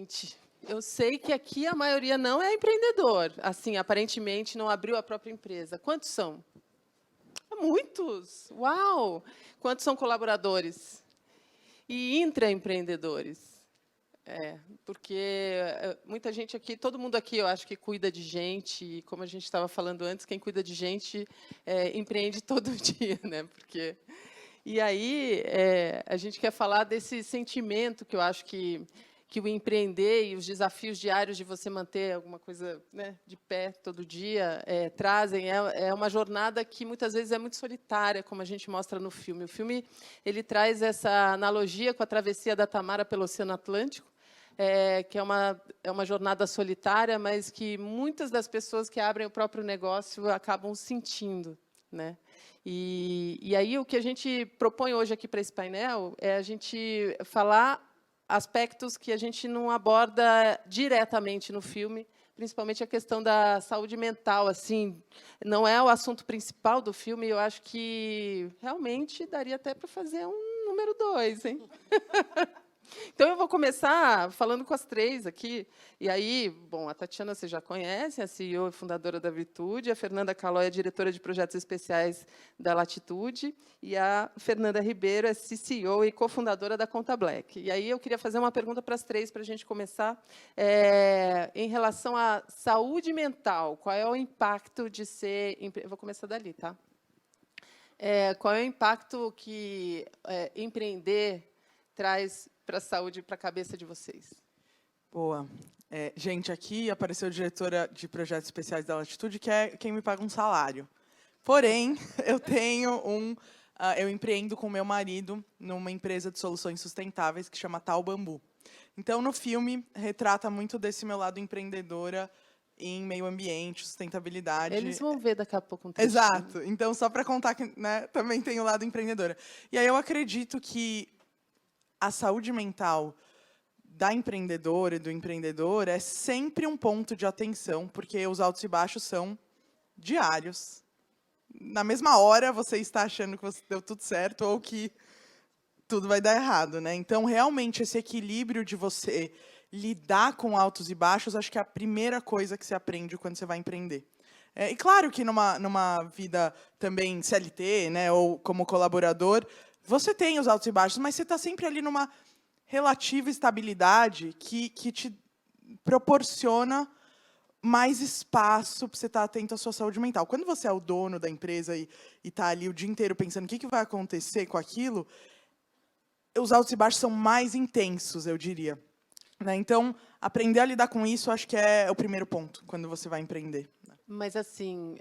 seguinte, eu sei que aqui a maioria não é empreendedor, assim, aparentemente não abriu a própria empresa. Quantos são? Muitos! Uau! Quantos são colaboradores? E intraempreendedores? Porque muita gente aqui, todo mundo aqui, eu acho que cuida de gente, e como a gente estava falando antes, quem cuida de gente empreende todo dia, né? E aí a gente quer falar desse sentimento que eu acho que o empreender e os desafios diários de você manter alguma coisa, né, de pé todo dia trazem. É uma jornada que muitas vezes é muito solitária, como a gente mostra no filme. O filme ele traz essa analogia com a travessia da Tamara pelo Oceano Atlântico, que é uma jornada solitária, mas que muitas das pessoas que abrem o próprio negócio acabam sentindo, né? E aí o que a gente propõe hoje aqui para esse painel é a gente falar aspectos que a gente não aborda diretamente no filme, principalmente a questão da saúde mental, assim, não é o assunto principal do filme. Eu acho que realmente daria até para fazer um número 2, hein? Então, eu vou começar falando com as três aqui. E aí, bom, a Tatiana você já conhece, a CEO e fundadora da Virtude, a Fernanda Calói é diretora de projetos especiais da Latitude, e a Fernanda Ribeiro é CCO e cofundadora da Conta Black. E aí eu queria fazer uma pergunta para as três, para a gente começar, em relação à saúde mental. Qual é o impacto de ser... Eu vou começar dali, tá? Qual é o impacto que empreender traz para a saúde e para a cabeça de vocês? Boa. Gente, aqui apareceu a diretora de projetos especiais da Latitude, que é quem me paga um salário. Porém, eu empreendo com meu marido numa empresa de soluções sustentáveis que chama Tal Bambu. Então, no filme, retrata muito desse meu lado empreendedora em meio ambiente, sustentabilidade. Eles vão ver daqui a pouco um trechinho. Exato. Então, só para contar que, né, também tem o lado empreendedora. E aí eu acredito que a saúde mental da empreendedora e do empreendedor é sempre um ponto de atenção, porque os altos e baixos são diários. Na mesma hora, você está achando que você deu tudo certo ou que tudo vai dar errado, né? Então, realmente, esse equilíbrio de você lidar com altos e baixos, acho que é a primeira coisa que você aprende quando você vai empreender. E claro que numa vida também CLT, né, ou como colaborador, você tem os altos e baixos, mas você está sempre ali numa relativa estabilidade que te proporciona mais espaço para você estar atento à sua saúde mental. Quando você é o dono da empresa e está ali o dia inteiro pensando o que vai acontecer com aquilo, os altos e baixos são mais intensos, eu diria. Né? Então, aprender a lidar com isso, acho que é o primeiro ponto, quando você vai empreender. Mas, assim,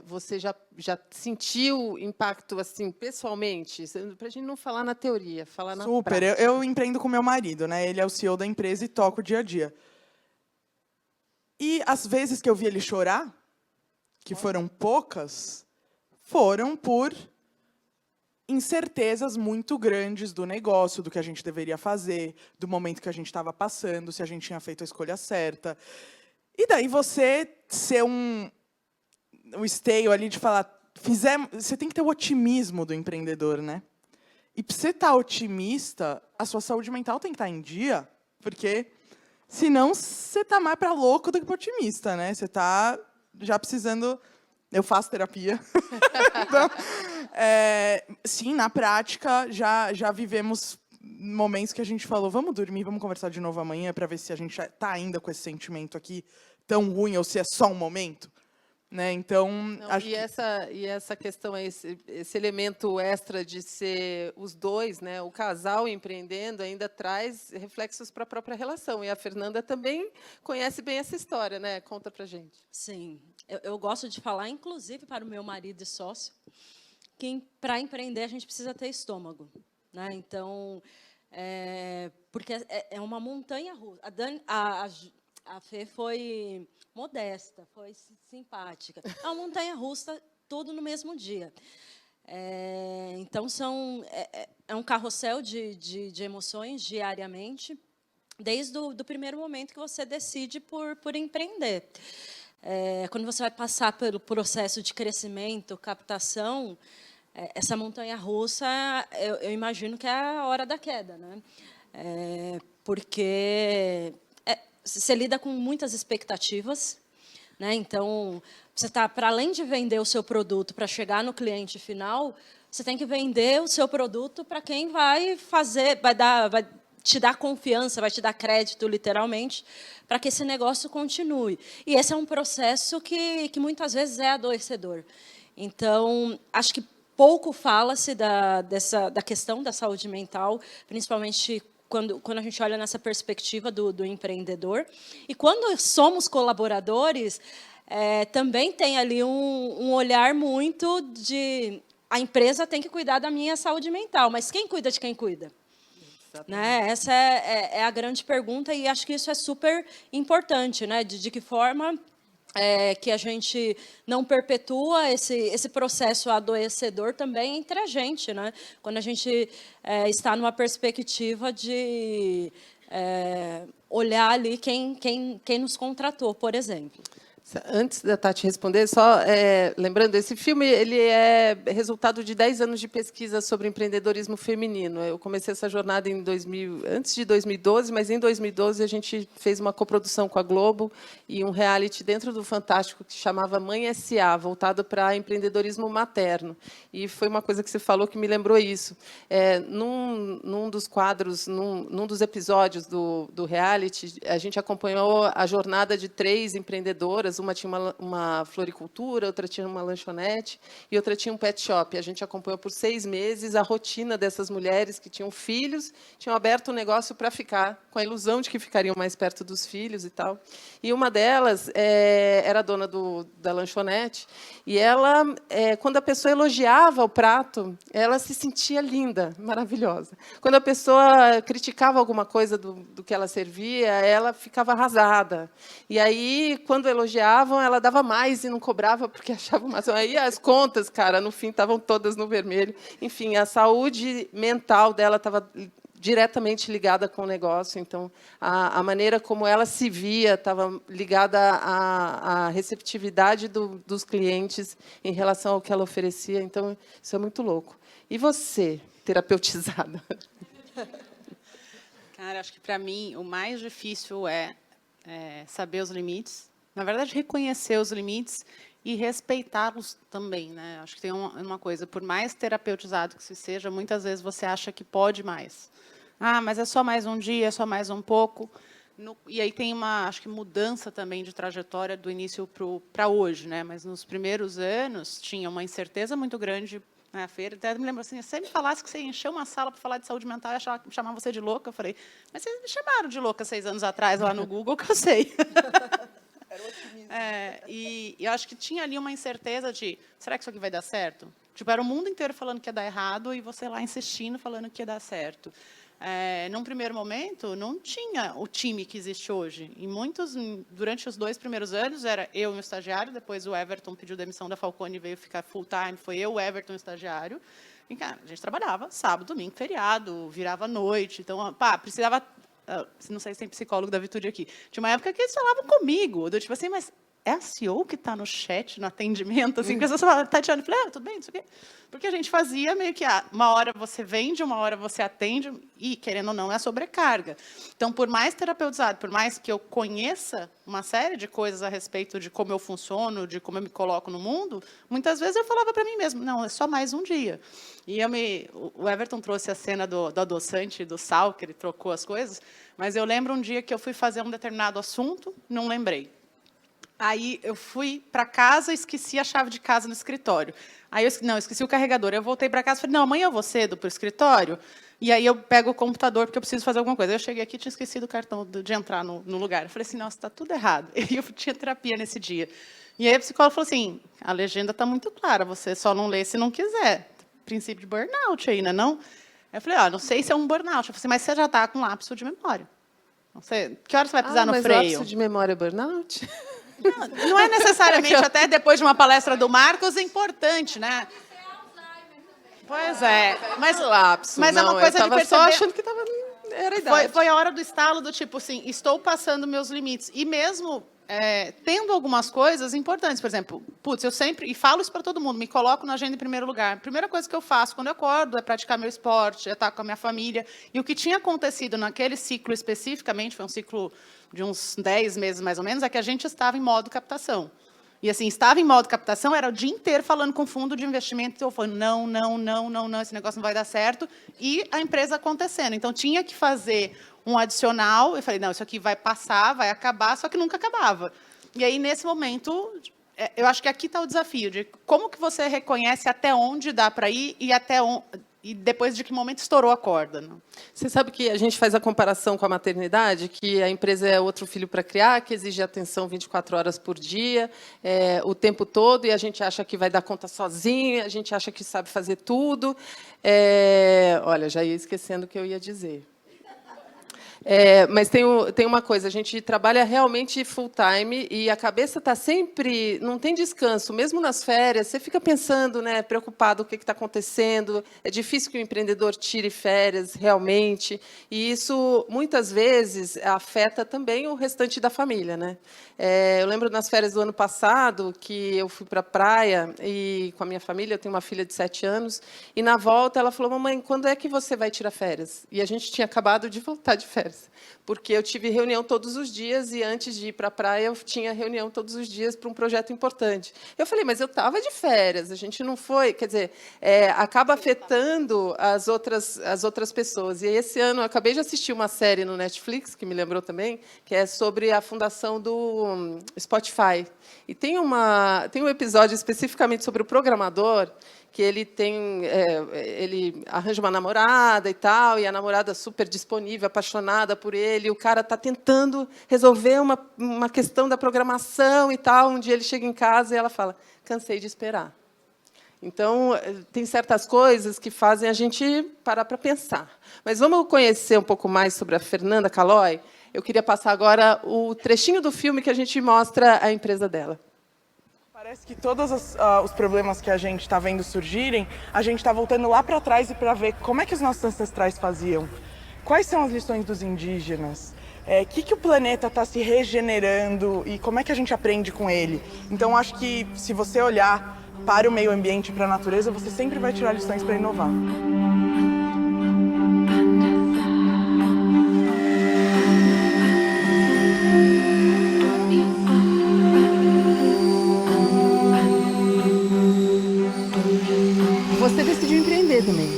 você já sentiu impacto, assim, pessoalmente? Para a gente não falar na teoria, falar na Super. prática. Eu empreendo com meu marido, né? Ele é o CEO da empresa e toca o dia a dia. E as vezes que eu vi ele chorar, que foram poucas, foram por incertezas muito grandes do negócio, do que a gente deveria fazer, do momento que a gente estava passando, se a gente tinha feito a escolha certa. E daí você ser o esteio ali de falar, você tem que ter o otimismo do empreendedor, né? E para você estar otimista, a sua saúde mental tem que estar em dia, porque senão você está mais para louco do que para otimista, né? Você está já precisando... Eu faço terapia. Então, sim, na prática, já vivemos momentos que a gente falou, vamos dormir, vamos conversar de novo amanhã para ver se a gente está ainda com esse sentimento aqui tão ruim ou se é só um momento. Né? Então, não, acho e essa questão, esse elemento extra de ser os dois, né, o casal empreendendo, ainda traz reflexos para a própria relação. E a Fernanda também conhece bem essa história, né? Conta para a gente. Sim, eu gosto de falar, inclusive para o meu marido e sócio, que para empreender a gente precisa ter estômago, né? Então, porque é uma montanha russa. A Fê foi modesta, foi simpática. É uma montanha russa, tudo no mesmo dia. Então, é um carrossel de emoções diariamente, desde o primeiro momento que você decide por empreender. Quando você vai passar pelo processo de crescimento, captação, essa montanha-russa, eu imagino que é a hora da queda, né? Porque você lida com muitas expectativas, né? Então, você está, para além de vender o seu produto para chegar no cliente final, você tem que vender o seu produto para quem vai fazer, vai te dar confiança, vai te dar crédito, literalmente, para que esse negócio continue. E esse é um processo que muitas vezes é adoecedor. Então, acho que pouco fala-se da questão da saúde mental, principalmente quando a gente olha nessa perspectiva do empreendedor. E quando somos colaboradores, também tem ali um olhar muito de... A empresa tem que cuidar da minha saúde mental, mas quem cuida de quem cuida? Né? Essa é a grande pergunta, e acho que isso é super importante, né? De que forma que a gente não perpetua esse processo adoecedor também entre a gente, né? Quando a gente está numa perspectiva de olhar ali quem nos contratou, por exemplo. Antes da Tati responder, só lembrando, esse filme ele é resultado de 10 anos de pesquisa sobre empreendedorismo feminino. Eu comecei essa jornada antes de 2012, mas em 2012 a gente fez uma coprodução com a Globo e um reality dentro do Fantástico que chamava Mãe S.A., voltado para empreendedorismo materno. E foi uma coisa que você falou que me lembrou isso. Num dos quadros, num dos episódios do reality, a gente acompanhou a jornada de 3 empreendedoras. Uma tinha uma floricultura, outra tinha uma lanchonete e outra tinha um pet shop. A gente acompanhou por 6 meses a rotina dessas mulheres que tinham filhos, tinham aberto um negócio para ficar, com a ilusão de que ficariam mais perto dos filhos e tal. E uma delas era dona da lanchonete, e ela, quando a pessoa elogiava o prato, ela se sentia linda, maravilhosa. Quando a pessoa criticava alguma coisa do que ela servia, ela ficava arrasada. E aí, quando elogiava, ela dava mais e não cobrava porque achava mais. Aí as contas, cara, no fim estavam todas no vermelho. Enfim, a saúde mental dela estava diretamente ligada com o negócio. Então, a maneira como ela se via estava ligada à receptividade dos clientes em relação ao que ela oferecia. Então, isso é muito louco. E você, terapeutizada? Cara, acho que para mim o mais difícil é saber os limites. Na verdade, reconhecer os limites e respeitá-los também, né? Acho que tem uma coisa, por mais terapeutizado que se seja, muitas vezes você acha que pode mais. Ah, mas é só mais um dia, é só mais um pouco. E aí tem acho que mudança também de trajetória do início para hoje, né? Mas nos primeiros anos tinha uma incerteza muito grande na feira. Até me lembro assim, se você me falasse que você encheu uma sala para falar de saúde mental, eu ia chamar você de louca. Eu falei, mas vocês me chamaram de louca 6 anos atrás lá no Google, que eu sei. E eu acho que tinha ali uma incerteza de, será que isso aqui vai dar certo? Tipo, era o mundo inteiro falando que ia dar errado e você lá insistindo, falando que ia dar certo. Num primeiro momento, não tinha o time que existe hoje. Durante os 2 primeiros anos, era eu e um estagiário, depois o Everton pediu demissão da Falcone e veio ficar full-time, foi eu, o Everton, o estagiário. E, cara, a gente trabalhava sábado, domingo, feriado, virava noite. Então, precisava... Não sei se tem psicólogo da Vitude aqui. Tinha uma época que eles falavam comigo, tipo assim, mas é a CEO que está no chat, no atendimento, assim, que as pessoas falavam, Tatiana, eu falei, tudo bem, não sei o quê. Porque a gente fazia meio que, uma hora você vende, uma hora você atende, e, querendo ou não, é a sobrecarga. Então, por mais terapeutizado, por mais que eu conheça uma série de coisas a respeito de como eu funciono, de como eu me coloco no mundo, muitas vezes eu falava para mim mesmo, não, é só mais um dia. E o Everton trouxe a cena do adoçante, do sal, que ele trocou as coisas, mas eu lembro um dia que eu fui fazer um determinado assunto, não lembrei. Aí eu fui para casa e esqueci a chave de casa no escritório. Aí eu esqueci o carregador. Eu voltei para casa e falei, não, amanhã eu vou cedo para o escritório, e aí eu pego o computador porque eu preciso fazer alguma coisa. Aí eu cheguei aqui e tinha esquecido o cartão de entrar no lugar. Eu falei assim, nossa, está tudo errado. E eu tinha terapia nesse dia. E aí a psicóloga falou assim, a legenda está muito clara, você só não lê se não quiser. Princípio de burnout aí, né, não? Eu falei, não sei se é um burnout. Eu falei assim, mas você já está com lapso de memória. Não sei, que hora você vai pisar no freio? Mas lapso de memória é burnout? Não é necessariamente, até depois de uma palestra do Marcos, é importante, né? Pois é. Mas lapso. Mas não, é uma coisa de perceber... só achando que era a idade. Foi a hora do estalo do tipo assim, estou passando meus limites. E mesmo tendo algumas coisas importantes. Por exemplo, putz, eu sempre, e falo isso para todo mundo, me coloco na agenda em primeiro lugar. A primeira coisa que eu faço quando eu acordo é praticar meu esporte, é estar com a minha família. E o que tinha acontecido naquele ciclo especificamente, foi um ciclo de uns 10 meses mais ou menos, é que a gente estava em modo captação. E assim, estava em modo captação, era o dia inteiro falando com fundo de investimento, eu falando, não, esse negócio não vai dar certo, e a empresa acontecendo. Então, tinha que fazer um adicional, eu falei, não, isso aqui vai passar, vai acabar, só que nunca acabava. E aí, nesse momento, eu acho que aqui está o desafio, de como que você reconhece até onde dá para ir e depois de que momento estourou a corda. Né? Você sabe que a gente faz a comparação com a maternidade, que a empresa é outro filho para criar, que exige atenção 24 horas por dia, o tempo todo, e a gente acha que vai dar conta sozinho, a gente acha que sabe fazer tudo. Olha, já ia esquecendo o que eu ia dizer. Mas tem uma coisa, a gente trabalha realmente full time e a cabeça está sempre, não tem descanso, mesmo nas férias, você fica pensando, né, preocupado com o que está acontecendo, é difícil que o empreendedor tire férias realmente, e isso, muitas vezes, afeta também o restante da família. Né? Eu lembro nas férias do ano passado que eu fui para a praia e, com a minha família, eu tenho uma filha de 7 anos, e na volta ela falou, mamãe, quando é que você vai tirar férias? E a gente tinha acabado de voltar de férias. Porque eu tive reunião todos os dias e, antes de ir para a praia, eu tinha reunião todos os dias para um projeto importante. Eu falei, mas eu estava de férias, a gente não foi... Quer dizer, acaba afetando as outras pessoas. E esse ano, eu acabei de assistir uma série no Netflix, que me lembrou também, que é sobre a fundação do Spotify. E tem um episódio especificamente sobre o programador, que ele arranja uma namorada e tal, e a namorada super disponível, apaixonada por ele, e o cara está tentando resolver uma questão da programação e tal. Um dia ele chega em casa e ela fala, cansei de esperar. Então, tem certas coisas que fazem a gente parar para pensar. Mas vamos conhecer um pouco mais sobre a Fernanda Calói? Eu queria passar agora o trechinho do filme que a gente mostra a empresa dela. Parece que todos os problemas que a gente está vendo surgirem, a gente está voltando lá para trás e para ver como é que os nossos ancestrais faziam. Quais são as lições dos indígenas? O que o planeta está se regenerando e como é que a gente aprende com ele? Então, acho que se você olhar para o meio ambiente e para a natureza, você sempre vai tirar lições para inovar. Você decidiu empreender também.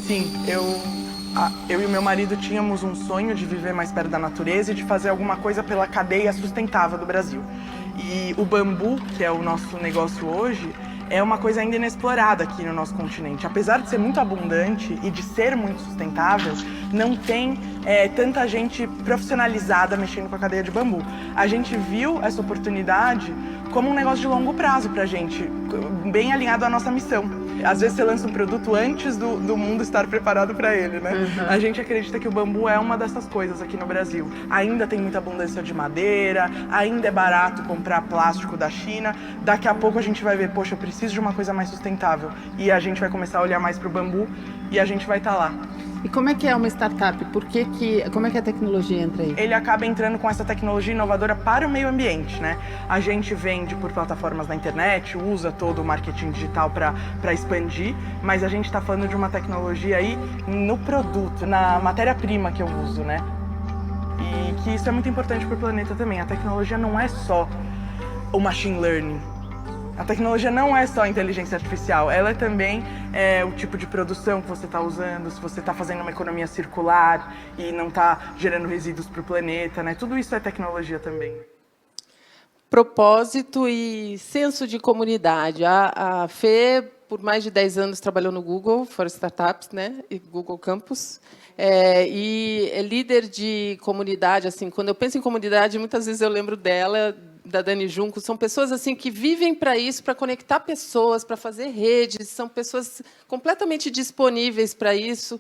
Sim, eu e meu marido tínhamos um sonho de viver mais perto da natureza e de fazer alguma coisa pela cadeia sustentável do Brasil. E o bambu, que é o nosso negócio hoje, é uma coisa ainda inexplorada aqui no nosso continente. Apesar de ser muito abundante e de ser muito sustentável, não tem tanta gente profissionalizada mexendo com a cadeia de bambu. A gente viu essa oportunidade como um negócio de longo prazo pra gente, bem alinhado à nossa missão. Às vezes você lança um produto antes do mundo estar preparado para ele, né? Uhum. A gente acredita que o bambu é uma dessas coisas aqui no Brasil. Ainda tem muita abundância de madeira, ainda é barato comprar plástico da China. Daqui a pouco a gente vai ver, poxa, eu preciso de uma coisa mais sustentável. E a gente vai começar a olhar mais para o bambu e a gente vai estar lá. E como é que é uma startup? Como é que a tecnologia entra aí? Ele acaba entrando com essa tecnologia inovadora para o meio ambiente, né? A gente vende por plataformas na internet, usa todo o marketing digital para expandir, mas a gente está falando de uma tecnologia aí no produto, na matéria-prima que eu uso, né? E que isso é muito importante para o planeta também. A tecnologia não é só o machine learning. A tecnologia não é só a inteligência artificial, ela é também o tipo de produção que você está usando, se você está fazendo uma economia circular e não está gerando resíduos para o planeta, né? Tudo isso é tecnologia também. Propósito e senso de comunidade. A Fê, por mais de 10 anos, trabalhou no Google for Startups, né? E Google Campus. E é líder de comunidade. Assim, quando eu penso em comunidade, muitas vezes eu lembro dela, da Dani Junco. São pessoas assim que vivem para isso, para conectar pessoas, para fazer redes. São pessoas completamente disponíveis para isso,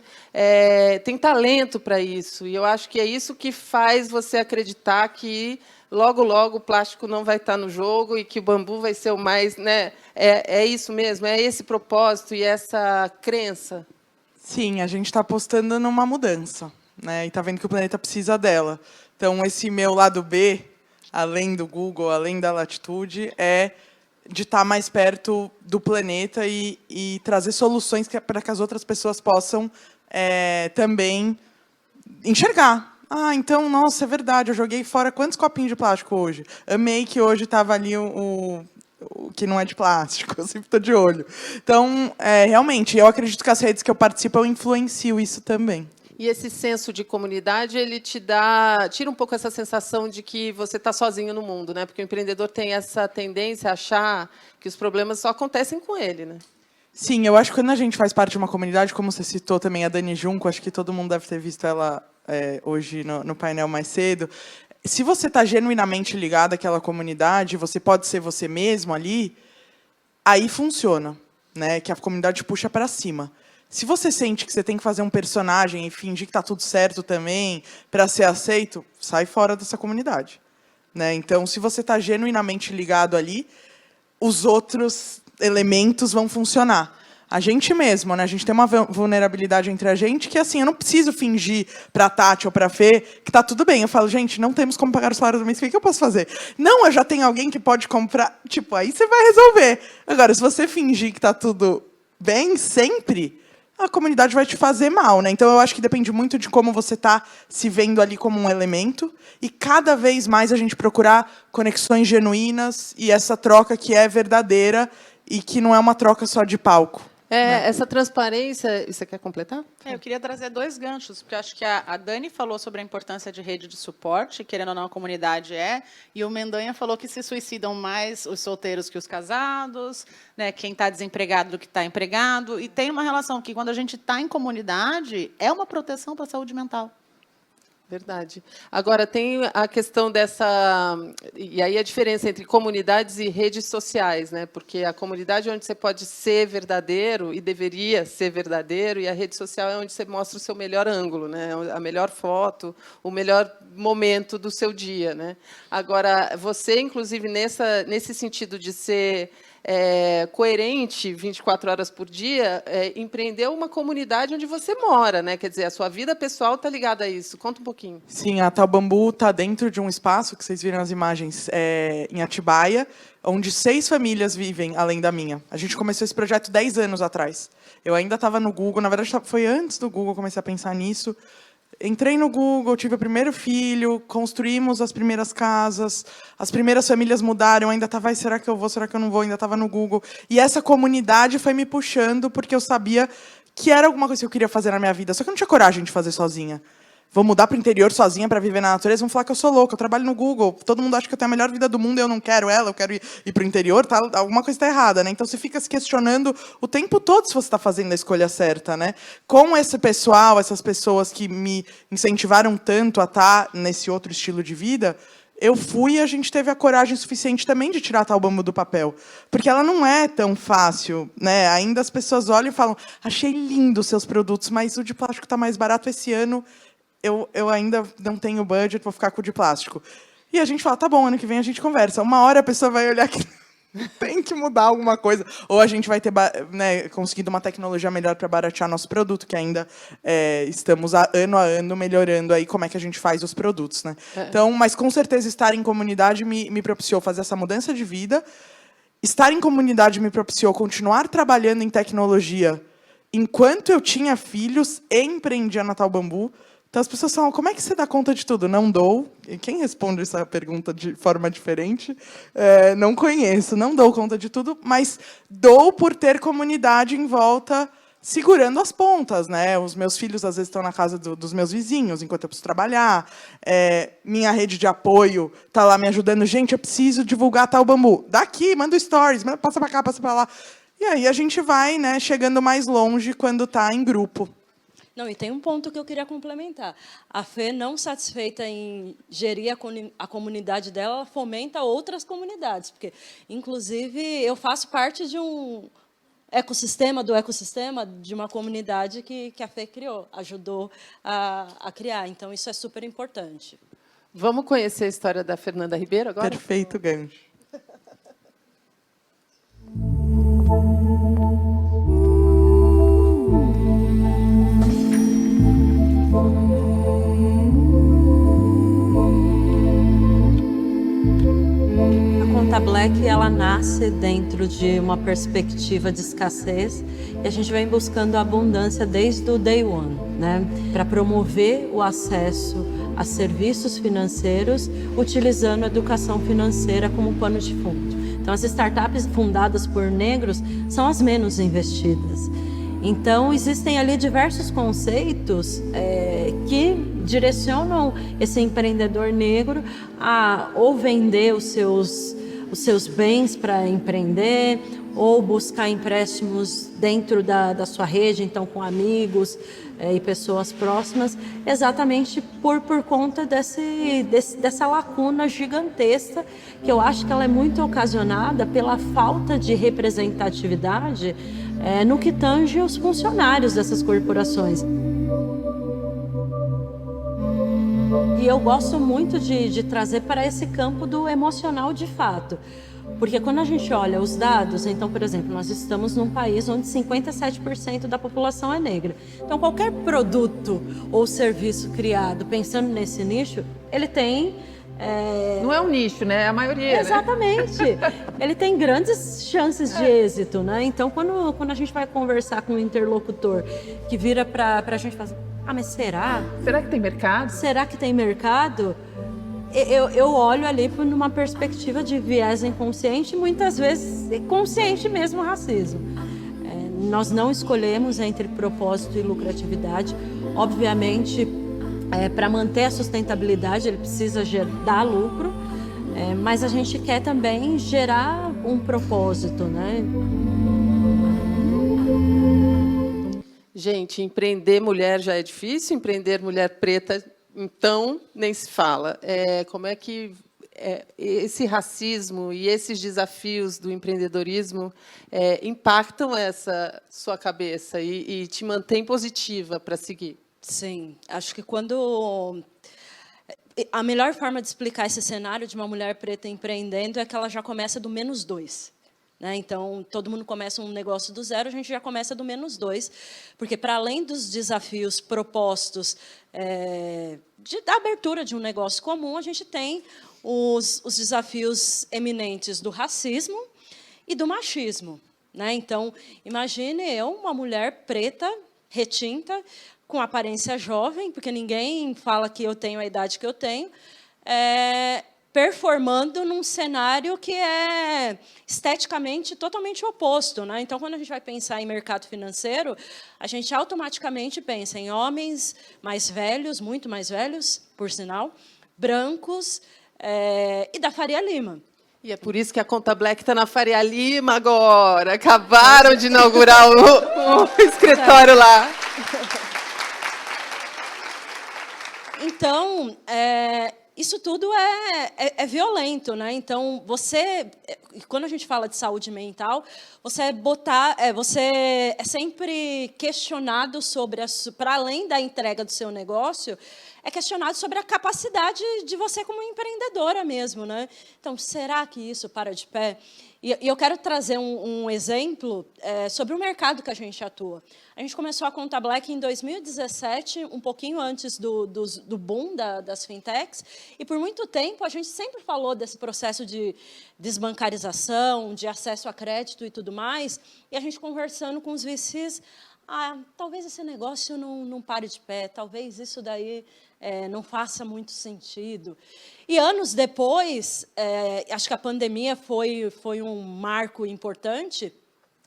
tem talento para isso. E eu acho que é isso que faz você acreditar que logo, logo o plástico não vai estar no jogo e que o bambu vai ser o mais... Né? É isso mesmo, é esse propósito e essa crença. Sim, a gente está apostando numa mudança, né? E está vendo que o planeta precisa dela. Então, esse meu lado B, além do Google, além da Latitude, é de estar mais perto do planeta e trazer soluções para que as outras pessoas possam também enxergar. Ah, então, nossa, é verdade, eu joguei fora quantos copinhos de plástico hoje? Amei que hoje estava ali o que não é de plástico, eu sempre estou de olho. Então, realmente, eu acredito que as redes que eu participo, eu influencio isso também. E esse senso de comunidade, ele tira um pouco essa sensação de que você está sozinho no mundo, né? Porque o empreendedor tem essa tendência a achar que os problemas só acontecem com ele, né? Sim, eu acho que quando a gente faz parte de uma comunidade, como você citou também a Dani Junco, acho que todo mundo deve ter visto ela hoje no painel mais cedo. Se você está genuinamente ligado àquela comunidade, você pode ser você mesmo ali, aí funciona, né? Que a comunidade puxa para cima. Se você sente que você tem que fazer um personagem e fingir que está tudo certo também, para ser aceito, sai fora dessa comunidade, né? Então, se você está genuinamente ligado ali, os outros elementos vão funcionar. A gente mesmo, né? A gente tem uma vulnerabilidade entre a gente que, assim, eu não preciso fingir para a Tati ou para a Fê que está tudo bem. Eu falo, gente, não temos como pagar o salário do mês, o que eu posso fazer? Não, eu já tenho alguém que pode comprar. Tipo, aí você vai resolver. Agora, se você fingir que está tudo bem sempre, a comunidade vai te fazer mal, né? Então, eu acho que depende muito de como você está se vendo ali como um elemento e cada vez mais a gente procurar conexões genuínas e essa troca que é verdadeira e que não é uma troca só de palco. Essa transparência... Você quer completar? Eu queria trazer 2 ganchos, porque eu acho que a Dani falou sobre a importância de rede de suporte, querendo ou não, a comunidade e o Mendanha falou que se suicidam mais os solteiros que os casados, né, quem está desempregado do que está empregado, e tem uma relação que, quando a gente está em comunidade, é uma proteção para a saúde mental. Verdade. Agora, tem a questão dessa... E aí a diferença entre comunidades e redes sociais, né? Porque a comunidade é onde você pode ser verdadeiro e deveria ser verdadeiro, e a rede social é onde você mostra o seu melhor ângulo, né? A melhor foto, o melhor momento do seu dia, né? Agora, você, inclusive, nesse sentido de ser... coerente 24 horas por dia, empreendeu uma comunidade onde você mora, né? Quer dizer, a sua vida pessoal está ligada a isso. Conta um pouquinho. Sim, a Tal Bambu está dentro de um espaço, que vocês viram as imagens, em Atibaia, onde 6 famílias vivem, além da minha. A gente começou esse projeto 10 anos atrás. Eu ainda estava no Google, na verdade, foi antes do Google comecei a pensar nisso. Entrei no Google, tive o primeiro filho, construímos as primeiras casas, as primeiras famílias mudaram, ainda estava, será que eu vou, será que eu não vou, ainda estava no Google. E essa comunidade foi me puxando, porque eu sabia que era alguma coisa que eu queria fazer na minha vida, só que eu não tinha coragem de fazer sozinha. Vou mudar para o interior sozinha para viver na natureza, vão falar que eu sou louca, eu trabalho no Google, todo mundo acha que eu tenho a melhor vida do mundo, eu não quero ela, eu quero ir para o interior, tá? Alguma coisa está errada, né? Então você fica se questionando o tempo todo se você está fazendo a escolha certa, né? Com esse pessoal, essas pessoas que me incentivaram tanto a estar nesse outro estilo de vida, eu fui e a gente teve a coragem suficiente também de tirar a Tal Bambu do papel. Porque ela não é tão fácil, né? Ainda as pessoas olham e falam, achei lindo os seus produtos, mas o de plástico está mais barato esse ano. Eu ainda não tenho budget, vou ficar com o de plástico. E a gente fala, tá bom, ano que vem a gente conversa. Uma hora a pessoa vai olhar que tem que mudar alguma coisa. Ou a gente vai ter, né, conseguido uma tecnologia melhor para baratear nosso produto, que ainda estamos ano a ano melhorando aí como é que a gente faz os produtos, né? Então, mas com certeza estar em comunidade me propiciou fazer essa mudança de vida. Estar em comunidade me propiciou continuar trabalhando em tecnologia enquanto eu tinha filhos e empreendia na Tal Bambu. Então, as pessoas falam, como é que você dá conta de tudo? Não dou. E quem responde essa pergunta de forma diferente, não conheço. Não dou conta de tudo, mas dou por ter comunidade em volta segurando as pontas, né? Os meus filhos, às vezes, estão na casa dos meus vizinhos, enquanto eu preciso trabalhar. Minha rede de apoio está lá me ajudando. Gente, eu preciso divulgar Tal Bambu. Daqui, manda stories, passa para cá, passa para lá. E aí a gente vai, né, chegando mais longe quando está em grupo. Não, e tem um ponto que eu queria complementar. A Fê, não satisfeita em gerir a comunidade dela, ela fomenta outras comunidades. Porque, inclusive, eu faço parte de um ecossistema de uma comunidade que a Fê criou, ajudou a criar. Então, isso é super importante. Vamos conhecer a história da Fernanda Ribeiro agora? Perfeito gancho. ela nasce dentro de uma perspectiva de escassez e a gente vem buscando a abundância desde o day one, né? Para promover o acesso a serviços financeiros, utilizando a educação financeira como pano de fundo. Então, as startups fundadas por negros são as menos investidas. Então, existem ali diversos conceitos que direcionam esse empreendedor negro a ou vender os seus bens para empreender, ou buscar empréstimos dentro da sua rede, então com amigos e pessoas próximas, exatamente por conta dessa lacuna gigantesca, que eu acho que ela é muito ocasionada pela falta de representatividade no que tange os funcionários dessas corporações. E eu gosto muito de trazer para esse campo do emocional de fato. Porque quando a gente olha os dados, então, por exemplo, nós estamos num país onde 57% da população é negra. Então, qualquer produto ou serviço criado pensando nesse nicho, ele tem... Não é um nicho, né? É a maioria. Exatamente. Né? Ele tem grandes chances de êxito, né? Então, quando a gente vai conversar com um interlocutor que vira para a gente fazer, mas será? Será que tem mercado? Será que tem mercado? Eu olho ali numa perspectiva de viés inconsciente, muitas vezes consciente mesmo racismo. Nós não escolhemos entre propósito e lucratividade. Obviamente, para manter a sustentabilidade, ele precisa dar lucro, mas a gente quer também gerar um propósito, né? Gente, empreender mulher já é difícil, empreender mulher preta, então, nem se fala. Como é que esse racismo e esses desafios do empreendedorismo impactam essa sua cabeça e te mantém positiva para seguir? Sim, acho que quando... A melhor forma de explicar esse cenário de uma mulher preta empreendendo é que ela já começa do -2. Né? Então, todo mundo começa um negócio do zero, a gente já começa do -2, porque, para além dos desafios propostos da abertura de um negócio comum, a gente tem os desafios eminentes do racismo e do machismo. Né? Então, imagine eu, uma mulher preta, retinta, com aparência jovem, porque ninguém fala que eu tenho a idade que eu tenho, performando num cenário que é esteticamente totalmente oposto. Né? Então, quando a gente vai pensar em mercado financeiro, a gente automaticamente pensa em homens mais velhos, muito mais velhos, por sinal, brancos e da Faria Lima. E é por isso que a Conta Black está na Faria Lima agora. Acabaram de inaugurar o escritório lá. Então, isso tudo é violento, né? Então, quando a gente fala de saúde mental, você é sempre questionado sobre, para além da entrega do seu negócio, é questionado sobre a capacidade de você como empreendedora mesmo, né? Então, será que isso para de pé? E eu quero trazer um exemplo sobre o mercado que a gente atua. A gente começou a Conta Black em 2017, um pouquinho antes do boom das fintechs, e por muito tempo a gente sempre falou desse processo de desbancarização, de acesso a crédito e tudo mais, e a gente conversando com os VCs, talvez esse negócio não pare de pé, talvez isso daí não faça muito sentido. E anos depois, acho que a pandemia foi um marco importante,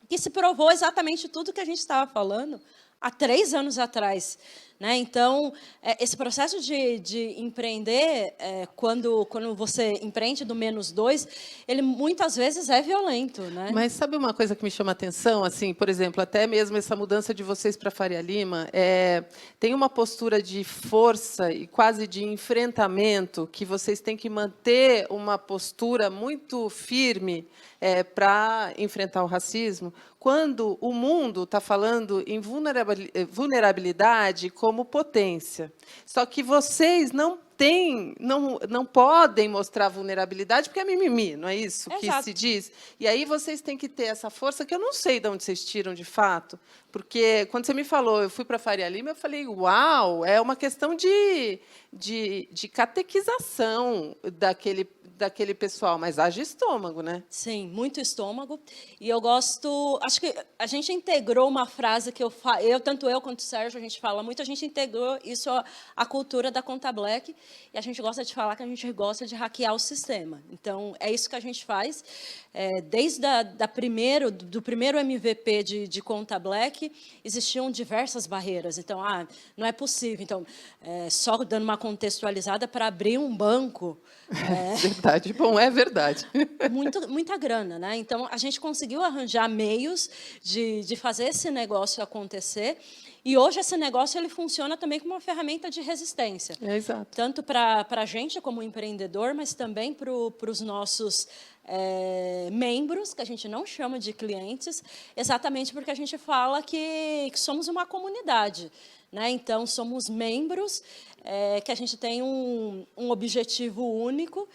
que se provou exatamente tudo que a gente estava falando há 3 anos atrás. Né? Então, esse processo de empreender, quando você empreende do -2, ele muitas vezes é violento. Né? Mas sabe uma coisa que me chama a atenção? Assim, por exemplo, até mesmo essa mudança de vocês para a Faria Lima, tem uma postura de força e quase de enfrentamento que vocês têm que manter uma postura muito firme para enfrentar o racismo, quando o mundo está falando em vulnerabilidade como potência. Só que vocês não não podem mostrar vulnerabilidade porque é mimimi, não é isso que Exato. se diz? E aí vocês têm que ter essa força que eu não sei de onde vocês tiram de fato, porque quando você me falou, eu fui para a Faria Lima, eu falei, uau, é uma questão de catequização daquele pessoal, mas haja estômago, né? Sim, muito estômago. E eu gosto... Acho que a gente integrou uma frase que tanto eu quanto o Sérgio, a gente fala muito, a gente integrou isso à cultura da Conta Black, e a gente gosta de falar que a gente gosta de hackear o sistema. Então, é isso que a gente faz. Desde do primeiro MVP de Conta Black, existiam diversas barreiras. Então, não é possível. Então, só dando uma contextualizada, para abrir um banco... Verdade. Bom, é verdade. Muita grana, né? Então, a gente conseguiu arranjar meios de fazer esse negócio acontecer. E hoje esse negócio ele funciona também como uma ferramenta de resistência. Exato. Tanto para a gente como empreendedor, mas também para os nossos membros, que a gente não chama de clientes, exatamente porque a gente fala que somos uma comunidade. Né? Então, somos membros que a gente tem um objetivo único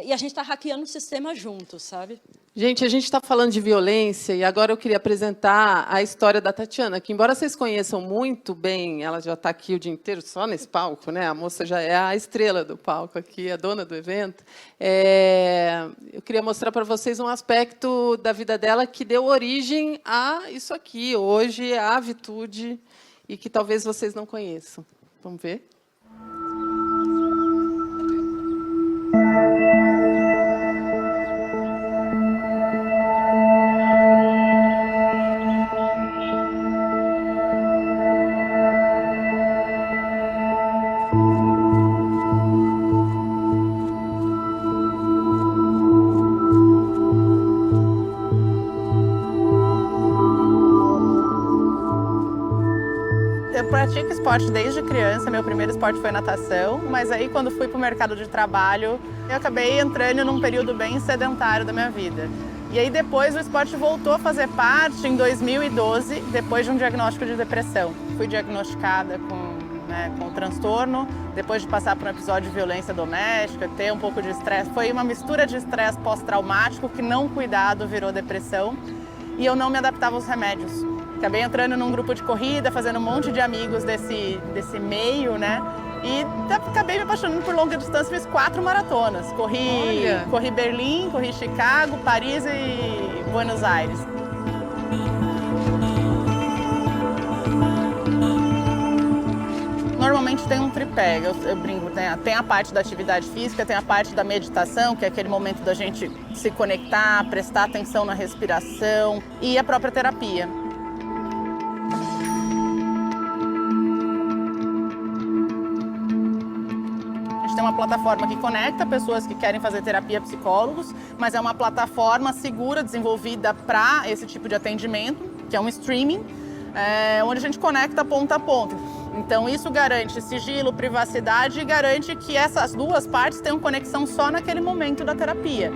e a gente está hackeando o sistema juntos, sabe? Gente, a gente está falando de violência e agora eu queria apresentar a história da Tatiana, que embora vocês conheçam muito bem, ela já está aqui o dia inteiro só nesse palco, né? A moça já é a estrela do palco aqui, a dona do evento. Eu queria mostrar para vocês um aspecto da vida dela que deu origem a isso aqui, hoje, a Vitude, e que talvez vocês não conheçam. Vamos ver? Eu pratico esporte desde criança, meu primeiro esporte foi natação, mas aí quando fui para o mercado de trabalho, eu acabei entrando num período bem sedentário da minha vida. E aí depois o esporte voltou a fazer parte em 2012, depois de um diagnóstico de depressão. Fui diagnosticada com transtorno, depois de passar por um episódio de violência doméstica, ter um pouco de estresse. Foi uma mistura de estresse pós-traumático que não cuidado virou depressão e eu não me adaptava aos remédios. Acabei entrando num grupo de corrida, fazendo um monte de amigos desse meio, né? E acabei me apaixonando por longa distância, fiz 4 maratonas. Corri Berlim, corri Chicago, Paris e Buenos Aires. Normalmente tem um tripé, eu brinco, né? Tem a parte da atividade física, tem a parte da meditação, que é aquele momento da gente se conectar, prestar atenção na respiração e a própria terapia. Tem uma plataforma que conecta pessoas que querem fazer terapia, psicólogos, mas é uma plataforma segura, desenvolvida para esse tipo de atendimento, que é um streaming, onde a gente conecta ponta a ponta. Então isso garante sigilo, privacidade e garante que essas duas partes tenham conexão só naquele momento da terapia.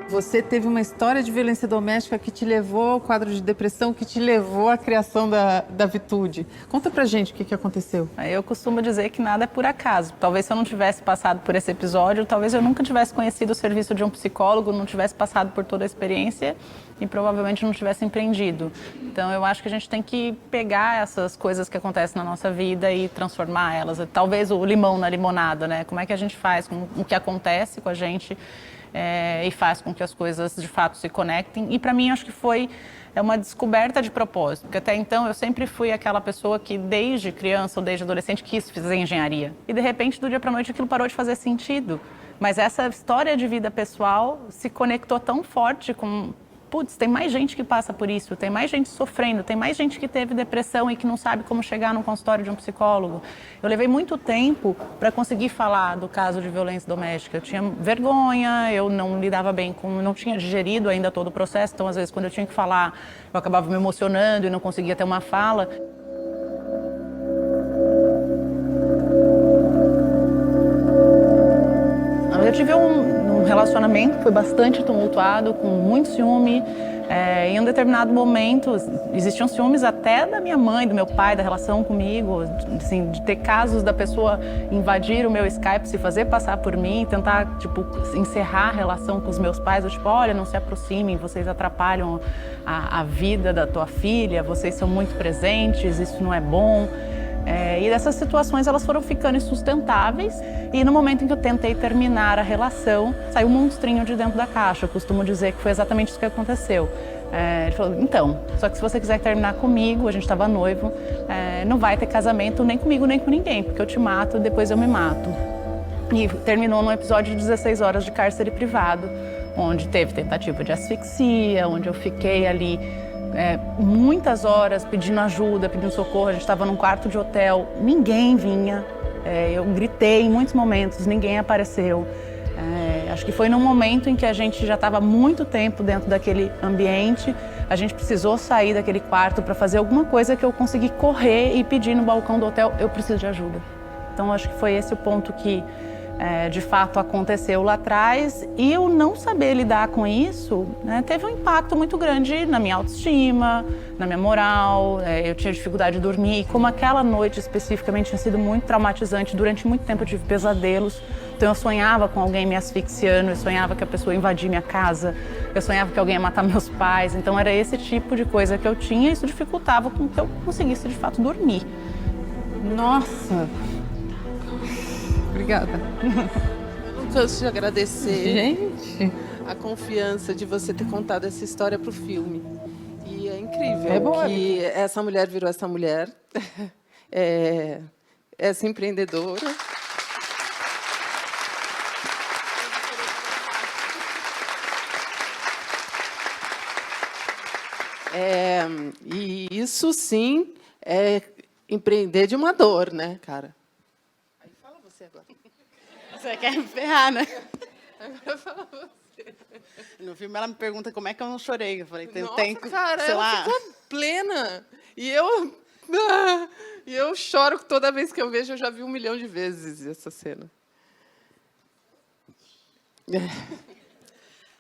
Você teve uma história de violência doméstica que te levou ao quadro de depressão, que te levou à criação da Vitude. Conta pra gente o que aconteceu. Eu costumo dizer que nada é por acaso. Talvez se eu não tivesse passado por esse episódio, talvez eu nunca tivesse conhecido o serviço de um psicólogo, não tivesse passado por toda a experiência e provavelmente não tivesse empreendido. Então eu acho que a gente tem que pegar essas coisas que acontecem na nossa vida e transformar elas. Talvez o limão na limonada, né? Como é que a gente faz com o que acontece com a gente e faz com que as coisas de fato se conectem. E para mim acho que foi uma descoberta de propósito, porque até então eu sempre fui aquela pessoa que desde criança ou desde adolescente quis fazer engenharia. E de repente do dia para a noite aquilo parou de fazer sentido. Mas essa história de vida pessoal se conectou tão forte com... Putz, tem mais gente que passa por isso, tem mais gente sofrendo, tem mais gente que teve depressão e que não sabe como chegar no consultório de um psicólogo. Eu levei muito tempo para conseguir falar do caso de violência doméstica. Eu tinha vergonha, eu não lidava bem com... não tinha digerido ainda todo o processo, então às vezes quando eu tinha que falar, eu acabava me emocionando e não conseguia ter uma fala. Eu tive um relacionamento que foi bastante tumultuado, com muito ciúme, Em um determinado momento, existiam ciúmes até da minha mãe, do meu pai, da relação comigo, assim, de ter casos da pessoa invadir o meu Skype, se fazer passar por mim, tentar, tipo, encerrar a relação com os meus pais, eu, tipo, olha, não se aproximem, vocês atrapalham a vida da tua filha, vocês são muito presentes, isso não é bom. E dessas situações elas foram ficando insustentáveis e no momento em que eu tentei terminar a relação, saiu um monstrinho de dentro da caixa. Eu costumo dizer que foi exatamente isso que aconteceu. Ele falou, então, só que se você quiser terminar comigo, a gente estava noivo, não vai ter casamento nem comigo nem com ninguém, porque eu te mato e depois eu me mato. E terminou num episódio de 16 horas de cárcere privado, onde teve tentativa de asfixia, onde eu fiquei ali muitas horas pedindo ajuda, pedindo socorro. A gente estava num quarto de hotel, ninguém vinha. Eu gritei em muitos momentos, ninguém apareceu. Acho que foi num momento em que a gente já estava muito tempo dentro daquele ambiente, a gente precisou sair daquele quarto para fazer alguma coisa que eu consegui correr e pedir no balcão do hotel, eu preciso de ajuda. Então acho que foi esse o ponto que de fato aconteceu lá atrás, e eu não saber lidar com isso, né, teve um impacto muito grande na minha autoestima, na minha moral. Eu tinha dificuldade de dormir, e como aquela noite especificamente tinha sido muito traumatizante, durante muito tempo eu tive pesadelos, então eu sonhava com alguém me asfixiando, eu sonhava que a pessoa invadia minha casa, eu sonhava que alguém ia matar meus pais, então era esse tipo de coisa que eu tinha, e isso dificultava com que eu conseguisse de fato dormir. Nossa! Obrigada. Eu não canso de agradecer Gente, a confiança de você ter contado essa história para o filme. E é incrível É boa, que essa mulher virou essa mulher, essa empreendedora. E isso sim é empreender de uma dor, né, cara? Aí fala você agora. Você quer me ferrar, né? Agora fala você. No filme ela me pergunta como é que eu não chorei. Eu falei, Nossa, tem cara, sei ela lá. ficou plena. E eu choro toda vez que eu vejo. Eu já vi 1 milhão de vezes essa cena.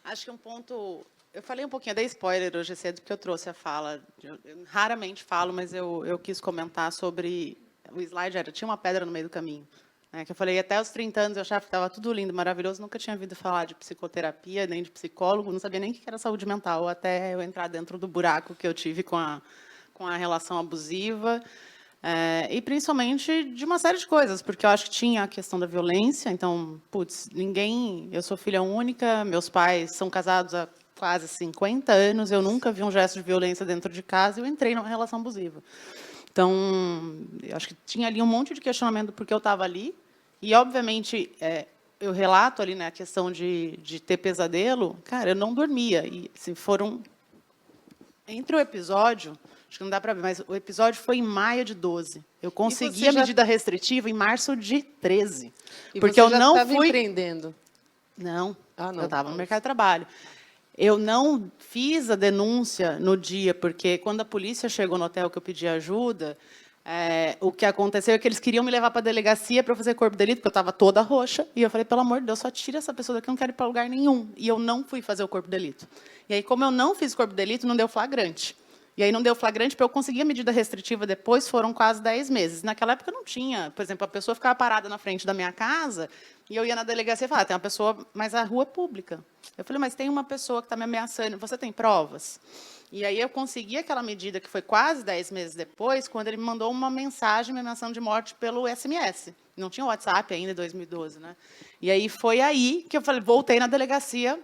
Acho que um ponto... Eu falei um pouquinho, eu dei spoiler hoje cedo, porque eu trouxe a fala. Eu raramente falo, mas eu quis comentar sobre... O slide tinha uma pedra no meio do caminho. Né, que eu falei, até os 30 anos eu achava que estava tudo lindo, maravilhoso. Nunca tinha ouvido falar de psicoterapia, nem de psicólogo. Não sabia nem o que era saúde mental, até eu entrar dentro do buraco que eu tive com a relação abusiva. E, principalmente, de uma série de coisas, porque eu acho que tinha a questão da violência. Então, putz, eu sou filha única, meus pais são casados há quase 50 anos, eu nunca vi um gesto de violência dentro de casa, e eu entrei numa relação abusiva. Então, eu acho que tinha ali um monte de questionamento porque eu estava ali, e, obviamente, eu relato ali, né, a questão de ter pesadelo. Cara, eu não dormia, e assim, foram... Entre o episódio... Acho que não dá para ver, mas o episódio foi em maio de 12. Eu consegui a medida restritiva em março de 13. E porque você eu já não estava fui empreendendo? Não, Ah, não. eu estava no mercado de trabalho. Eu não fiz a denúncia no dia, porque quando a polícia chegou no hotel que eu pedi ajuda, o que aconteceu é que eles queriam me levar para a delegacia para fazer corpo de delito, porque eu estava toda roxa, e eu falei, pelo amor de Deus, só tira essa pessoa daqui, eu não quero ir para lugar nenhum. E eu não fui fazer o corpo de delito. E aí, como eu não fiz o corpo de delito, não deu flagrante. E aí não deu flagrante, para eu conseguir a medida restritiva depois, foram quase 10 meses. Naquela época não tinha. Por exemplo, a pessoa ficava parada na frente da minha casa e eu ia na delegacia e falava, tem uma pessoa, mas a rua é pública. Eu falei, mas tem uma pessoa que está me ameaçando, você tem provas? E aí eu consegui aquela medida, que foi quase 10 meses depois, quando ele me mandou uma mensagem, me ameaçando de morte pelo SMS. Não tinha WhatsApp ainda, em 2012. Né? E aí foi aí que eu falei, voltei na delegacia,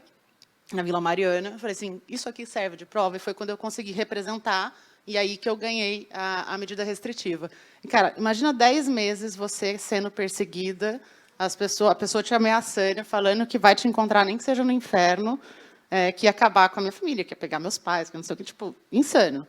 na Vila Mariana, eu falei assim, isso aqui serve de prova, e foi quando eu consegui representar, e aí que eu ganhei a medida restritiva. E, cara, imagina 10 meses você sendo perseguida, a pessoa te ameaçando, falando que vai te encontrar, nem que seja no inferno, que ia acabar com a minha família, que ia pegar meus pais, que não sei o que, tipo, insano.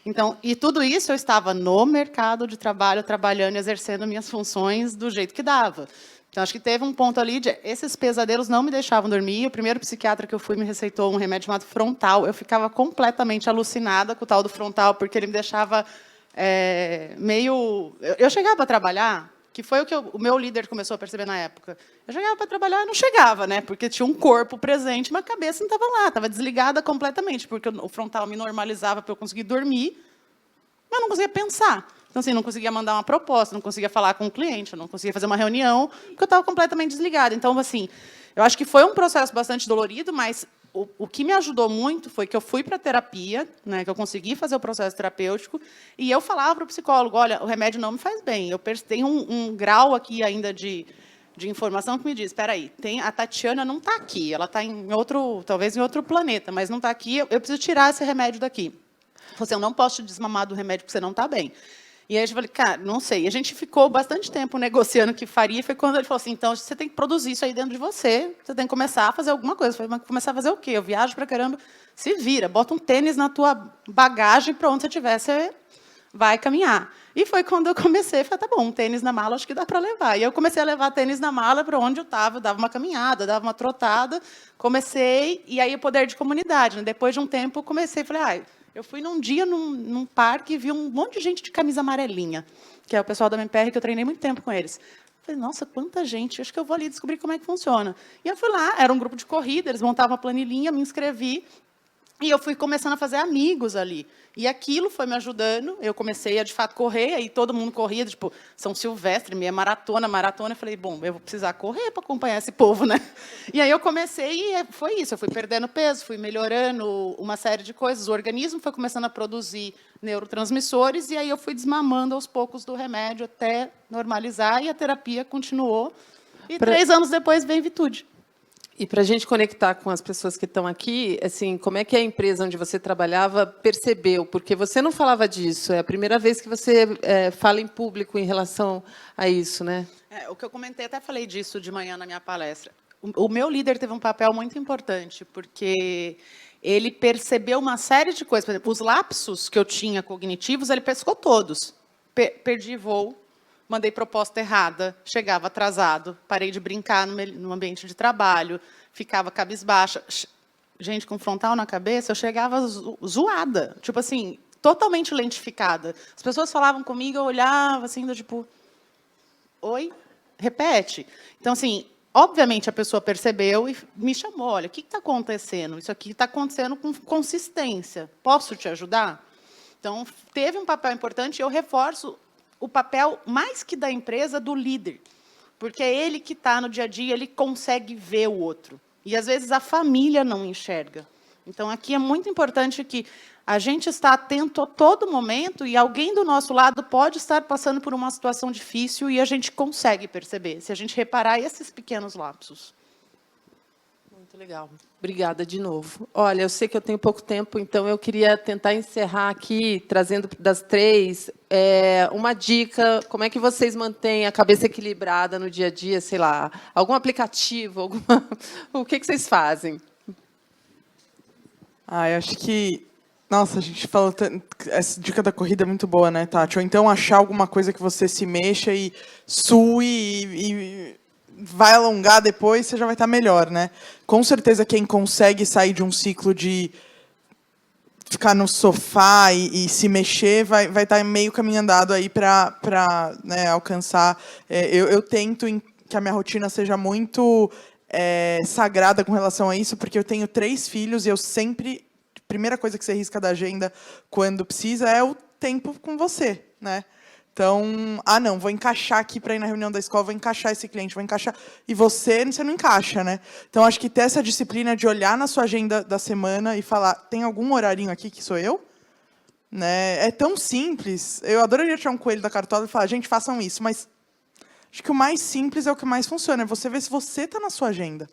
Então, e tudo isso eu estava no mercado de trabalho, trabalhando e exercendo minhas funções do jeito que dava. Então, acho que teve um ponto ali de... Esses pesadelos não me deixavam dormir. O primeiro psiquiatra que eu fui me receitou um remédio chamado Frontal. Eu ficava completamente alucinada com o tal do Frontal, porque ele me deixava meio... Eu chegava a trabalhar que foi o que o meu líder começou a perceber na época. Eu chegava para trabalhar e não chegava, né? Porque tinha um corpo presente, mas a cabeça não estava lá, estava desligada completamente, porque o frontal me normalizava para eu conseguir dormir, mas eu não conseguia pensar. Então, assim, não conseguia mandar uma proposta, não conseguia falar com o cliente, eu não conseguia fazer uma reunião, porque eu estava completamente desligada. Então, assim, eu acho que foi um processo bastante dolorido, mas o que me ajudou muito foi que eu fui para a terapia, né, que eu consegui fazer o processo terapêutico, e eu falava para o psicólogo, olha, o remédio não me faz bem, eu tenho um grau aqui ainda de informação que me diz, espera aí, a Tatiana não está aqui, ela está talvez em outro planeta, mas não está aqui, eu preciso tirar esse remédio daqui. Eu não posso te desmamar do remédio porque você não está bem. E aí eu falei, cara, não sei. E a gente ficou bastante tempo negociando o que faria. Foi quando ele falou assim, então, você tem que produzir isso aí dentro de você. Você tem que começar a fazer alguma coisa. Eu falei, mas começar a fazer o quê? Eu viajo pra caramba. Se vira, bota um tênis na tua bagagem para onde você estiver, você vai caminhar. E foi quando eu comecei, falei, tá bom, um tênis na mala, acho que dá para levar. E eu comecei a levar tênis na mala para onde eu estava. Eu dava uma caminhada, dava uma trotada. Comecei, e aí o poder de comunidade. Né? Depois de um tempo, eu comecei, falei, eu fui num dia num parque e vi um monte de gente de camisa amarelinha, que é o pessoal da MPR, que eu treinei muito tempo com eles. Falei, nossa, quanta gente, acho que eu vou ali descobrir como é que funciona. E eu fui lá, era um grupo de corrida, eles montavam uma planilhinha, me inscrevi, e eu fui começando a fazer amigos ali. E aquilo foi me ajudando. Eu comecei a, de fato, correr, aí todo mundo corria, tipo, São Silvestre, meia maratona. Eu falei, bom, eu vou precisar correr para acompanhar esse povo, né? E aí eu comecei e foi isso. Eu fui perdendo peso, fui melhorando uma série de coisas. O organismo foi começando a produzir neurotransmissores, e aí eu fui desmamando aos poucos do remédio até normalizar, e a terapia continuou. E 3 anos depois vem Vitude. E para a gente conectar com as pessoas que estão aqui, assim, como é que a empresa onde você trabalhava percebeu? Porque você não falava disso, é a primeira vez que você fala em público em relação a isso, né? O que eu comentei, até falei disso de manhã na minha palestra. O meu líder teve um papel muito importante, porque ele percebeu uma série de coisas. Por exemplo, os lapsos que eu tinha cognitivos, ele pescou todos. Perdi voo. Mandei proposta errada, chegava atrasado, parei de brincar no ambiente de trabalho, ficava cabisbaixa. Gente, com frontal na cabeça, eu chegava zoada, tipo assim, totalmente lentificada. As pessoas falavam comigo, eu olhava assim, tipo, oi? Repete. Então, assim, obviamente a pessoa percebeu e me chamou, olha, o que está acontecendo? Isso aqui está acontecendo com consistência. Posso te ajudar? Então, teve um papel importante, e eu reforço o papel, mais que da empresa, do líder. Porque é ele que está no dia a dia, ele consegue ver o outro. E, às vezes, a família não enxerga. Então, aqui é muito importante que a gente está atento a todo momento, e alguém do nosso lado pode estar passando por uma situação difícil, e a gente consegue perceber, se a gente reparar esses pequenos lapsos. Muito legal. Obrigada de novo. Olha, eu sei que eu tenho pouco tempo, então eu queria tentar encerrar aqui, trazendo das 3, uma dica, como é que vocês mantêm a cabeça equilibrada no dia a dia, sei lá, algum aplicativo, o que vocês fazem? Eu acho que... Nossa, a gente falou... Essa dica da corrida é muito boa, né, Tati? Ou então achar alguma coisa que você se mexa e sue e vai alongar depois, você já vai estar melhor, né? Com certeza, quem consegue sair de um ciclo de ficar no sofá e se mexer, vai estar meio caminho andado aí para né, alcançar. Eu tento que a minha rotina seja muito sagrada com relação a isso, porque eu tenho 3 filhos e eu sempre... A primeira coisa que você risca da agenda quando precisa é o tempo com você, né? Então, não, vou encaixar aqui para ir na reunião da escola, vou encaixar esse cliente, vou encaixar... E você não encaixa, né? Então, acho que ter essa disciplina de olhar na sua agenda da semana e falar, tem algum horarinho aqui que sou eu? Né? É tão simples. Eu adoraria tirar um coelho da cartola e falar, gente, façam isso, mas acho que o mais simples é o que mais funciona, é você ver se você está na sua agenda.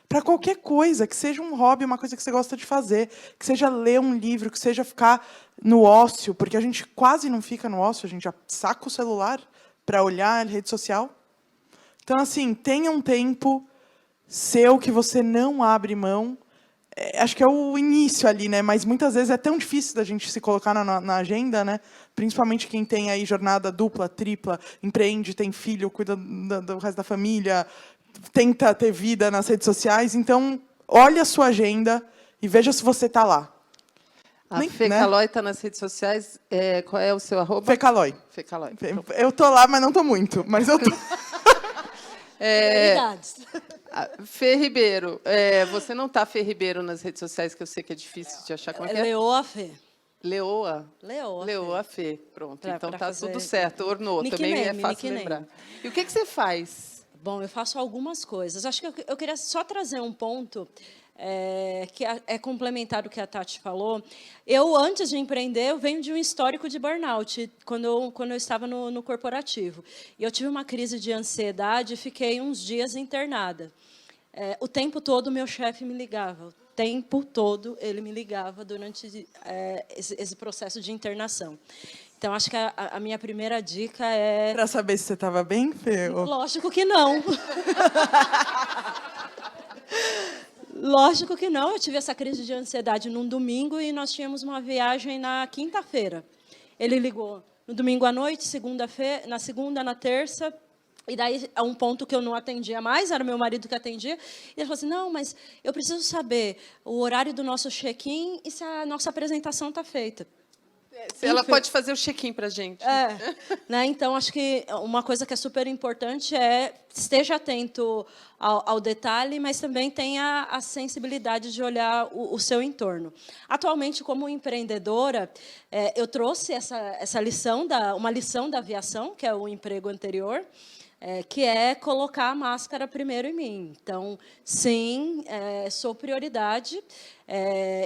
Para qualquer coisa, que seja um hobby, uma coisa que você gosta de fazer, que seja ler um livro, que seja ficar no ócio, porque a gente quase não fica no ócio, a gente já saca o celular para olhar a rede social. Então, assim, tenha um tempo seu que você não abre mão. Acho que é o início ali, né? Mas muitas vezes é tão difícil da gente se colocar na agenda, né? Principalmente quem tem aí jornada dupla, tripla, empreende, tem filho, cuida do resto da família, tenta ter vida nas redes sociais. Então, olhe a sua agenda e veja se você está lá. A Nem- Fê né? Calói está nas redes sociais. Qual é o seu arroba? Fê Calói. Fê Calói. Eu tô lá, mas não tô muito. Mas eu tô. Prioridades. Fê Ribeiro. Você não está Fê Ribeiro nas redes sociais, que eu sei que é difícil de achar. Como é que é? Leoa Fê. Leoa. Leoa. Leoa Fê. Pronto, então pra tá fazer- tudo certo. Ornou, também é Nickname, fácil nickname. lembrar. E o que você faz? Bom, eu faço algumas coisas. Acho que eu queria só trazer um ponto que é complementar do que a Tati falou. Eu, antes de empreender, eu venho de um histórico de burnout, quando eu estava no corporativo. E eu tive uma crise de ansiedade e fiquei uns dias internada. O tempo todo, meu chefe me ligava. O tempo todo, ele me ligava durante esse processo de internação. Então, acho que a minha primeira dica é... Pra saber se você tava bem, Fê? Lógico que não. Lógico que não. Eu tive essa crise de ansiedade num domingo e nós tínhamos uma viagem na quinta-feira. Ele ligou no domingo à noite, segunda-feira, na segunda, na terça. E daí, a um ponto que eu não atendia mais, era meu marido que atendia. E ele falou assim, não, mas eu preciso saber o horário do nosso check-in e se a nossa apresentação está feita. Se ela Enfim. pode fazer o check-in para a gente. Né? Então, acho que uma coisa que é super importante é esteja atento ao detalhe, mas também tenha a sensibilidade de olhar o seu entorno. Atualmente, como empreendedora, eu trouxe essa lição, uma lição da aviação, que é o emprego anterior, que é colocar a máscara primeiro em mim. Então, sim, sou prioridade.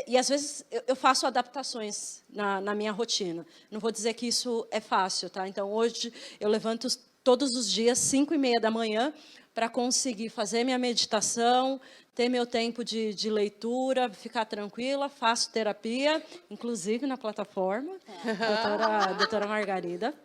E, às vezes, eu faço adaptações na minha rotina. Não vou dizer que isso é fácil. Tá? Então, hoje, eu levanto todos os dias, 5h30 da manhã, para conseguir fazer minha meditação, ter meu tempo de leitura, ficar tranquila, faço terapia, inclusive na plataforma, doutora Margarida.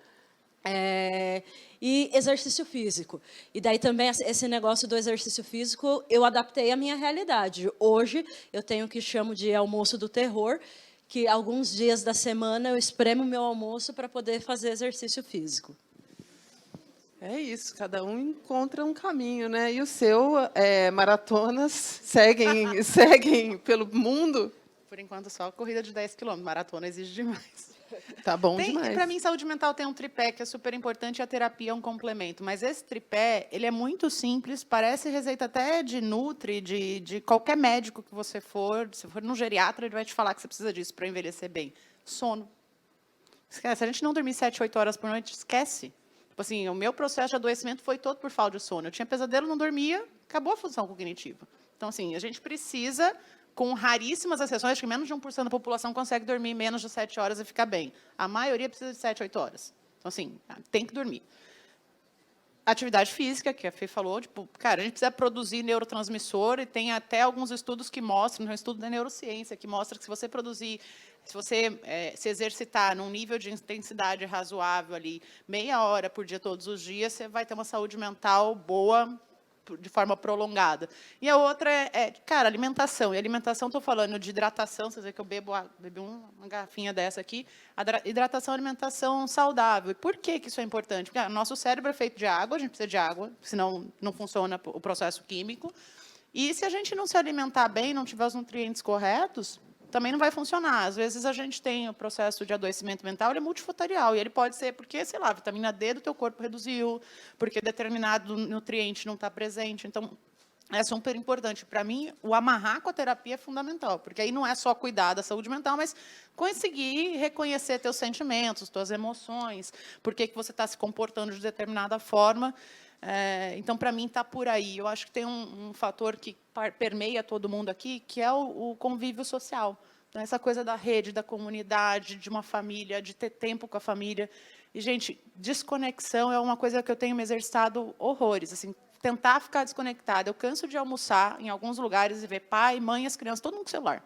E exercício físico. E daí também esse negócio do exercício físico, eu adaptei à minha realidade. Hoje, eu tenho o que chamo de almoço do terror, que alguns dias da semana eu espremo meu almoço para poder fazer exercício físico. É isso, cada um encontra um caminho, né? E o seu, maratonas, seguem pelo mundo? Por enquanto, só a corrida de 10 km. Maratona exige demais. Tá bom demais. Para mim, saúde mental tem um tripé que é super importante e a terapia é um complemento. Mas esse tripé, ele é muito simples, parece receita até de nutri, de qualquer médico que você for. Se for num geriatra, ele vai te falar que você precisa disso para envelhecer bem. Sono. Esquece. Se a gente não dormir 7, 8 horas por noite, esquece. Tipo assim, o meu processo de adoecimento foi todo por falta de sono. Eu tinha pesadelo, não dormia, acabou a função cognitiva. Então, assim, a gente precisa... com raríssimas exceções, acho que menos de 1% da população consegue dormir menos de 7 horas e ficar bem. A maioria precisa de 7, 8 horas. Então, assim, tem que dormir. Atividade física, que a Fê falou, tipo, cara, a gente precisa produzir neurotransmissor e tem até alguns estudos que mostram, um estudo da neurociência, que mostra que se você produzir, se você se exercitar num nível de intensidade razoável ali, meia hora por dia, todos os dias, você vai ter uma saúde mental boa, de forma prolongada. E a outra cara, alimentação. E alimentação, estou falando de hidratação, vocês veem que eu bebi uma garrafinha dessa aqui. Hidratação, alimentação saudável. E por que isso é importante? Porque o nosso cérebro é feito de água, a gente precisa de água, senão não funciona o processo químico. E se a gente não se alimentar bem, não tiver os nutrientes corretos, também não vai funcionar. Às vezes a gente tem o processo de adoecimento mental, ele é multifatorial, e ele pode ser porque, sei lá, a vitamina D do teu corpo reduziu, porque determinado nutriente não está presente. Então, é super importante. Para mim, o amarrar com a terapia é fundamental, porque aí não é só cuidar da saúde mental, mas conseguir reconhecer teus sentimentos, tuas emoções, por que você está se comportando de determinada forma. Então, para mim, está por aí. Eu acho que tem um fator que permeia todo mundo aqui, que é o convívio social. Então, essa coisa da rede, da comunidade, de uma família, de ter tempo com a família. E, gente, desconexão é uma coisa que eu tenho me exercitado horrores. Assim, tentar ficar desconectada. Eu canso de almoçar em alguns lugares e ver pai, mãe, as crianças, todo mundo com celular.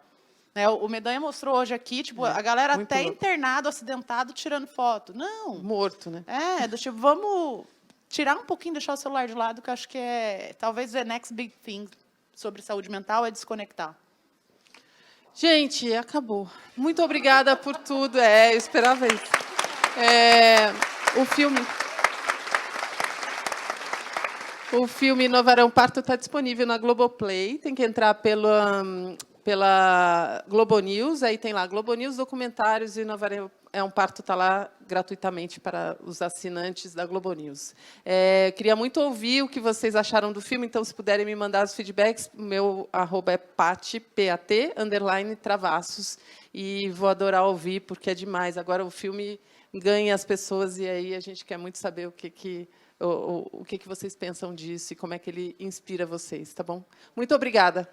O Medanha mostrou hoje aqui, tipo, a galera até internado, acidentado, tirando foto. Não. Morto, né? Do tipo, vamos tirar um pouquinho, deixar o celular de lado, que eu acho que talvez the next big thing sobre saúde mental é desconectar. Gente, acabou. Muito obrigada por tudo. Eu esperava isso. O filme Novarão Parto está disponível na Globoplay. Tem que entrar pela Globo News, aí tem lá Globo News, documentários e Nova é um Parto está lá gratuitamente para os assinantes da Globo News. Queria muito ouvir o que vocês acharam do filme, então, se puderem me mandar os feedbacks, o meu @ é Pati, PAT, _Travassos, e vou adorar ouvir, porque é demais. Agora o filme ganha as pessoas, e aí a gente quer muito saber o que vocês pensam disso e como é que ele inspira vocês, tá bom? Muito obrigada.